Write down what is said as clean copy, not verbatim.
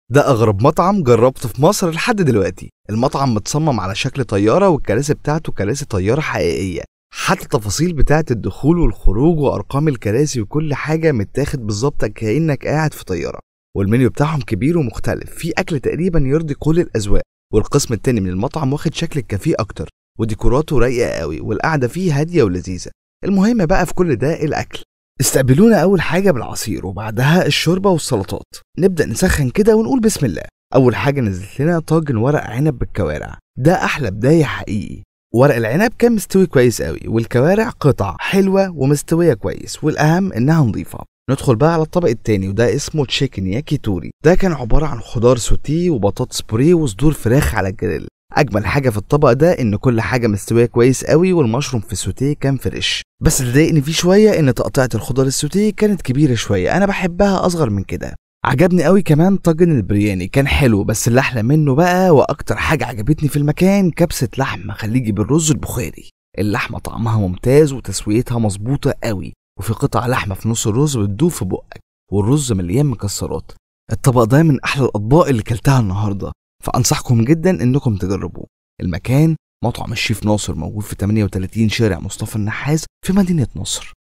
ده أغرب مطعم جربته في مصر لحد دلوقتي. المطعم متصمم على شكل طيارة والكراسي بتاعته كراسي طيارة حقيقية، حتى التفاصيل بتاعة الدخول والخروج وأرقام الكراسي وكل حاجة متاخد بالظبط كأنك قاعد في طيارة. والمنيو بتاعهم كبير ومختلف، فيه أكل تقريبا يرضي كل الأذواق. والقسم التاني من المطعم واخد شكل الكافيه أكتر، وديكوراته رايقة قوي والقعدة فيه هادية ولذيذة. المهم بقى في كل ده الأكل. استقبلونا أول حاجة بالعصير وبعدها الشوربة والسلطات. نبدأ نسخن كده ونقول بسم الله. أول حاجة نزلت لنا طاجن ورق عنب بالكوارع، ده أحلى بداية حقيقي. ورق العنب كان مستوي كويس قوي، والكوارع قطع حلوة ومستوية كويس، والأهم إنها نظيفة. ندخل بقى على الطبق التاني وده اسمه تشيكن ياكيتوري. ده كان عبارة عن خضار سوتيه وبطاطس بوريه وصدور فراخ على الجريل. اجمل حاجه في الطبق ده ان كل حاجه مستويه كويس قوي، والمشروم في السوتيه كان فريش. بس اللي ضايقني فيه شويه ان تقطيعه الخضار السوتيه كانت كبيره شويه، انا بحبها اصغر من كده. عجبني قوي كمان طاجن البرياني، كان حلو، بس اللي احلى منه بقى واكتر حاجه عجبتني في المكان كبسه لحمه خليجي بالرز البخاري. اللحمه طعمها ممتاز وتسويتها مظبوطه قوي، وفي قطع لحمه في نص الرز بتدوب في بقك، والرز مليان مكسرات. الطبق ده من احلى الاطباق اللي كلتها النهارده، فأنصحكم جدا إنكم تجربوه. المكان مطعم الشيف ناصر، موجود في 38 شارع مصطفى النحاس في مدينة نصر.